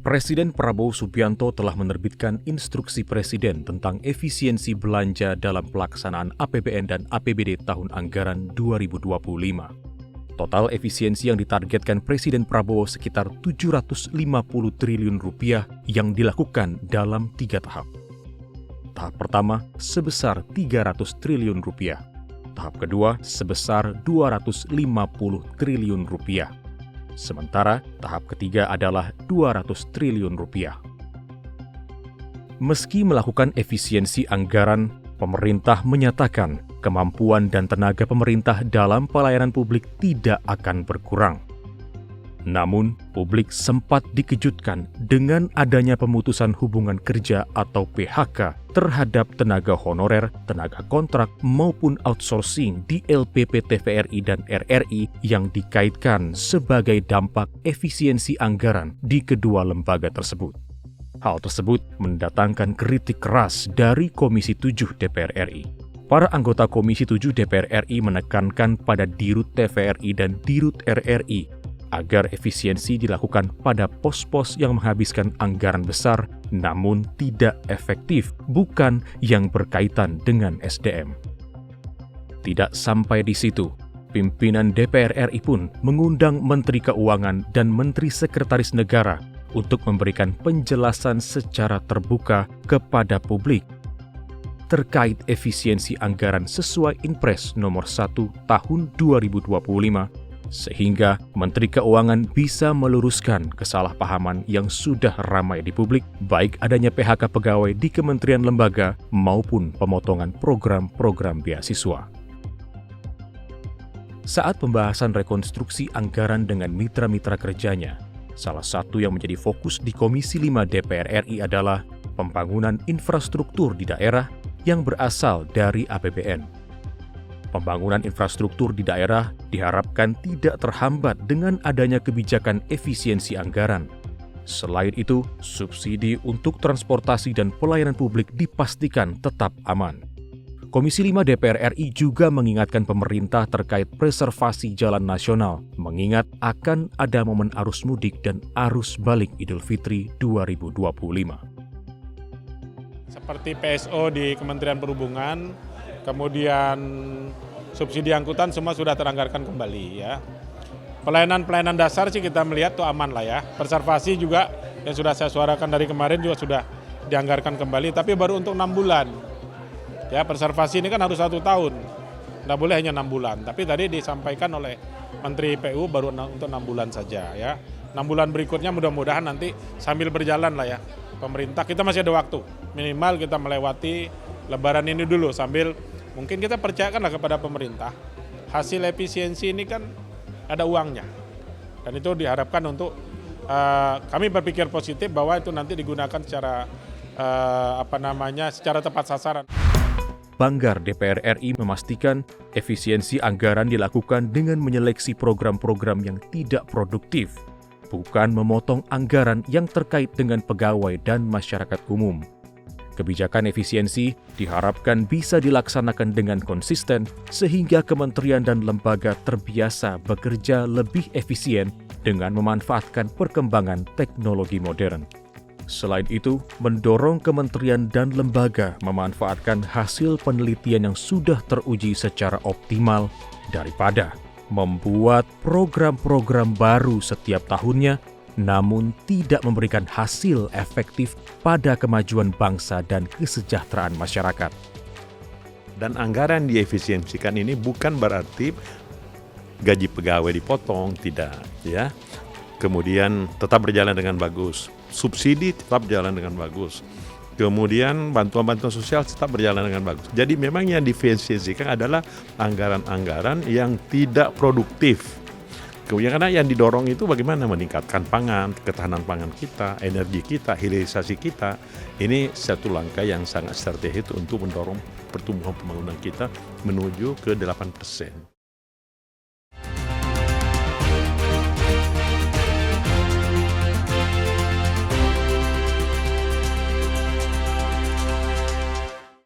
Presiden Prabowo Subianto telah menerbitkan instruksi Presiden tentang efisiensi belanja dalam pelaksanaan APBN dan APBD tahun anggaran 2025. Total efisiensi yang ditargetkan Presiden Prabowo sekitar 750 triliun rupiah yang dilakukan dalam 3 tahap. Tahap pertama sebesar 300 triliun rupiah. Tahap kedua sebesar 250 triliun rupiah. Sementara tahap ketiga adalah 200 triliun rupiah. Meski melakukan efisiensi anggaran, pemerintah menyatakan kemampuan dan tenaga pemerintah dalam pelayanan publik tidak akan berkurang. Namun, publik sempat dikejutkan dengan adanya pemutusan hubungan kerja atau PHK terhadap tenaga honorer, tenaga kontrak, maupun outsourcing di LPP TVRI dan RRI yang dikaitkan sebagai dampak efisiensi anggaran di kedua lembaga tersebut. Hal tersebut mendatangkan kritik keras dari Komisi 7 DPR RI. Para anggota Komisi 7 DPR RI menekankan pada Dirut TVRI dan Dirut RRI agar efisiensi dilakukan pada pos-pos yang menghabiskan anggaran besar namun tidak efektif, bukan yang berkaitan dengan SDM. Tidak sampai di situ, pimpinan DPR RI pun mengundang Menteri Keuangan dan Menteri Sekretaris Negara untuk memberikan penjelasan secara terbuka kepada publik terkait efisiensi anggaran sesuai Inpres nomor 1 tahun 2025, sehingga Menteri Keuangan bisa meluruskan kesalahpahaman yang sudah ramai di publik, baik adanya PHK pegawai di kementerian lembaga maupun pemotongan program-program beasiswa. Saat pembahasan rekonstruksi anggaran dengan mitra-mitra kerjanya, salah satu yang menjadi fokus di Komisi 5 DPR RI adalah pembangunan infrastruktur di daerah yang berasal dari APBN. Pembangunan infrastruktur di daerah diharapkan tidak terhambat dengan adanya kebijakan efisiensi anggaran. Selain itu, subsidi untuk transportasi dan pelayanan publik dipastikan tetap aman. Komisi 5 DPR RI juga mengingatkan pemerintah terkait preservasi jalan nasional, mengingat akan ada momen arus mudik dan arus balik Idul Fitri 2025. Seperti PSO di Kementerian Perhubungan, kemudian subsidi angkutan semua sudah teranggarkan kembali ya. Pelayanan dasar sih kita melihat tuh aman lah ya. Preservasi juga yang sudah saya suarakan dari kemarin juga sudah dianggarkan kembali, tapi baru untuk 6 bulan. Ya, preservasi ini kan harus 1 tahun, nggak boleh hanya 6 bulan. Tapi tadi disampaikan oleh Menteri PU baru untuk 6 bulan saja ya. 6 bulan berikutnya mudah-mudahan nanti sambil berjalan lah ya. Pemerintah kita masih ada waktu, minimal kita melewati Lebaran ini dulu sambil mungkin kita percayakanlah kepada pemerintah. Hasil efisiensi ini kan ada uangnya. Dan itu diharapkan untuk kami berpikir positif bahwa itu nanti digunakan secara secara tepat sasaran. Banggar DPR RI memastikan efisiensi anggaran dilakukan dengan menyeleksi program-program yang tidak produktif, bukan memotong anggaran yang terkait dengan pegawai dan masyarakat umum. Kebijakan efisiensi diharapkan bisa dilaksanakan dengan konsisten sehingga kementerian dan lembaga terbiasa bekerja lebih efisien dengan memanfaatkan perkembangan teknologi modern. Selain itu, mendorong kementerian dan lembaga memanfaatkan hasil penelitian yang sudah teruji secara optimal daripada membuat program-program baru setiap tahunnya namun tidak memberikan hasil efektif pada kemajuan bangsa dan kesejahteraan masyarakat. Dan anggaran diefisiensikan ini bukan berarti gaji pegawai dipotong, tidak ya. Kemudian tetap berjalan dengan bagus, subsidi tetap berjalan dengan bagus. Kemudian bantuan-bantuan sosial tetap berjalan dengan bagus. Jadi memang yang diefisiensikan adalah anggaran-anggaran yang tidak produktif. Kemudian karena yang didorong itu bagaimana meningkatkan pangan, ketahanan pangan kita, energi kita, hilirisasi kita. Ini satu langkah yang sangat strategis untuk mendorong pertumbuhan pembangunan kita menuju ke 8%.